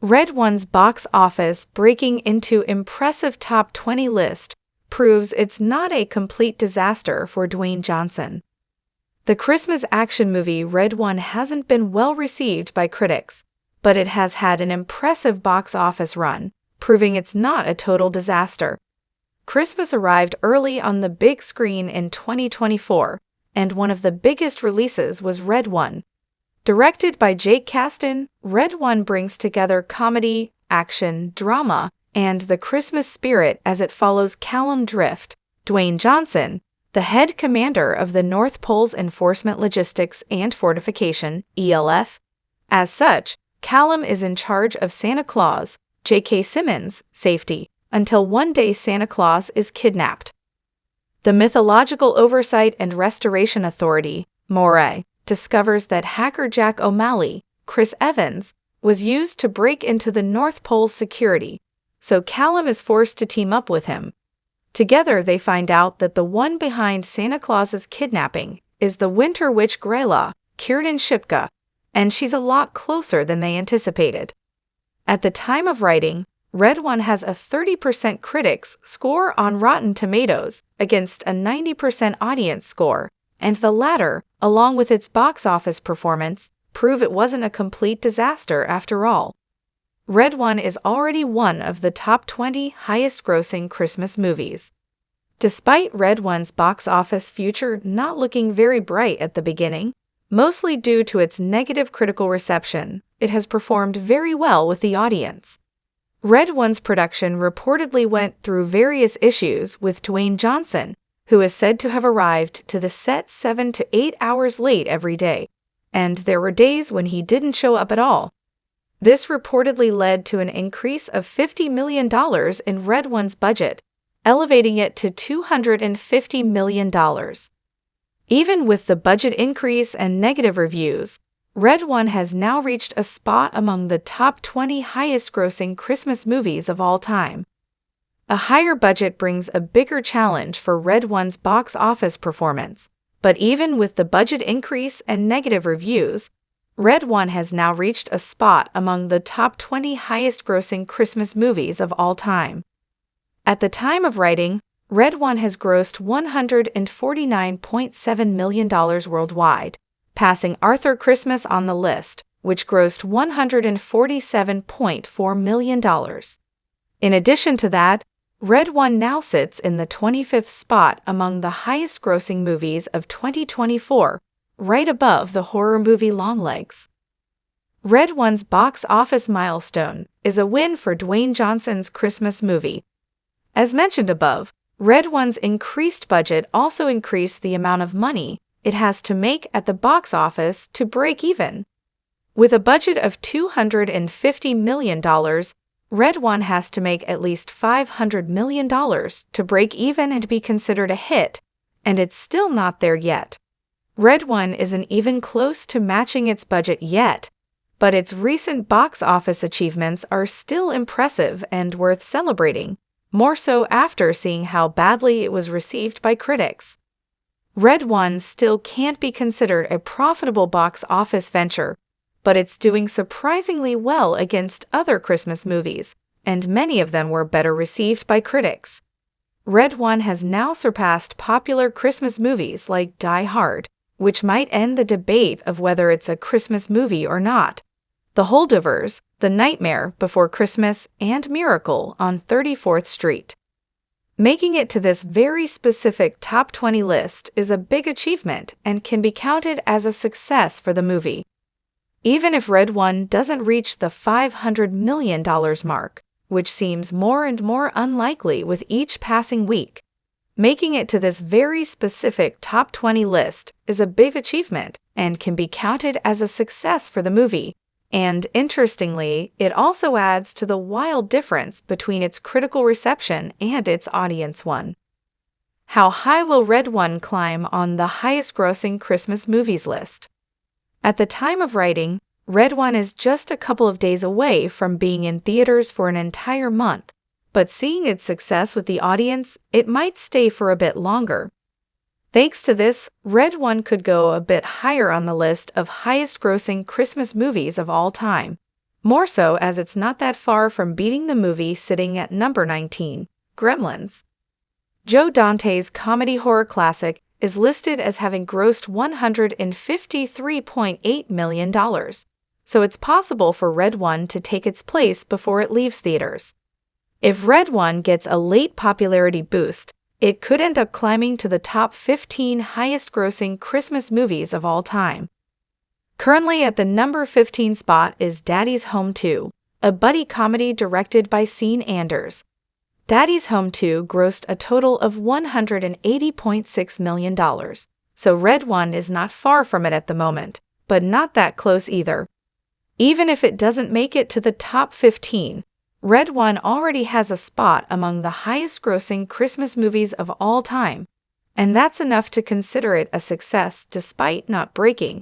Red One's box office breaking into impressive top 20 list proves it's not a complete disaster for Dwayne Johnson. The Christmas action movie Red One hasn't been well received by critics, but it has had an impressive box office run, proving it's not a total disaster. Christmas arrived early on the big screen in 2024, and one of the biggest releases was Red One. Directed by Jake Kasdan, Red One brings together comedy, action, drama, and the Christmas spirit as it follows Callum Drift, Dwayne Johnson, the head commander of the North Pole's Enforcement Logistics and Fortification, ELF. As such, Callum is in charge of Santa Claus, J.K. Simmons' safety, until one day Santa Claus is kidnapped. The Mythological Oversight and Restoration Authority, MORE, discovers that hacker Jack O'Malley, Chris Evans, was used to break into the North Pole's security, so Callum is forced to team up with him. Together they find out that the one behind Santa Claus's kidnapping is the Winter Witch Grayla, Kiernan Shipka, and she's a lot closer than they anticipated. At the time of writing, Red One has a 30% critics score on Rotten Tomatoes against a 90% audience score, and the latter, along with its box office performance, prove it wasn't a complete disaster after all. Red One is already one of the top 20 highest-grossing Christmas movies. Despite Red One's box office future not looking very bright at the beginning, mostly due to its negative critical reception, it has performed very well with the audience. Red One's production reportedly went through various issues with Dwayne Johnson, who is said to have arrived to the set 7 to 8 hours late every day, and there were days when he didn't show up at all. This reportedly led to an increase of $50 million in Red One's budget, elevating it to $250 million. Even with the budget increase and negative reviews, Red One has now reached a spot among the top 20 highest-grossing Christmas movies of all time. A higher budget brings a bigger challenge for Red One's box office performance, but even with the budget increase and negative reviews, Red One has now reached a spot among the top 20 highest-grossing Christmas movies of all time. At the time of writing, Red One has grossed $149.7 million worldwide, passing Arthur Christmas on the list, which grossed $147.4 million. In addition to that, Red One now sits in the 25th spot among the highest-grossing movies of 2024, right above the horror movie Longlegs. Red One's box office milestone is a win for Dwayne Johnson's Christmas movie. As mentioned above, Red One's increased budget also increased the amount of money it has to make at the box office to break even. With a budget of $250 million, Red One has to make at least $500 million to break even and be considered a hit, and it's still not there yet. Red One isn't even close to matching its budget yet, but its recent box office achievements are still impressive and worth celebrating, more so after seeing how badly it was received by critics. Red One still can't be considered a profitable box office venture, but it's doing surprisingly well against other Christmas movies, and many of them were better received by critics. Red One has now surpassed popular Christmas movies like Die Hard, which might end the debate of whether it's a Christmas movie or not, The Holdovers, The Nightmare Before Christmas, and Miracle on 34th Street. Making it to this very specific top 20 list is a big achievement and can be counted as a success for the movie. Even if Red One doesn't reach the $500 million mark, which seems more and more unlikely with each passing week, making it to this very specific top 20 list is a big achievement and can be counted as a success for the movie. And interestingly, it also adds to the wild difference between its critical reception and its audience one. How high will Red One climb on the highest-grossing Christmas movies list? At the time of writing, Red One is just a couple of days away from being in theaters for an entire month, but seeing its success with the audience, it might stay for a bit longer. Thanks to this, Red One could go a bit higher on the list of highest-grossing Christmas movies of all time. More so as it's not that far from beating the movie sitting at number 19, Gremlins. Joe Dante's comedy horror classic is listed as having grossed $153.8 million, so it's possible for Red One to take its place before it leaves theaters. If Red One gets a late popularity boost, it could end up climbing to the top 15 highest-grossing Christmas movies of all time. Currently at the number 15 spot is Daddy's Home 2, a buddy comedy directed by Sean Anders. Daddy's Home 2 grossed a total of $180.6 million, so Red One is not far from it at the moment, but not that close either. Even if it doesn't make it to the top 15, Red One already has a spot among the highest-grossing Christmas movies of all time, and that's enough to consider it a success despite not breaking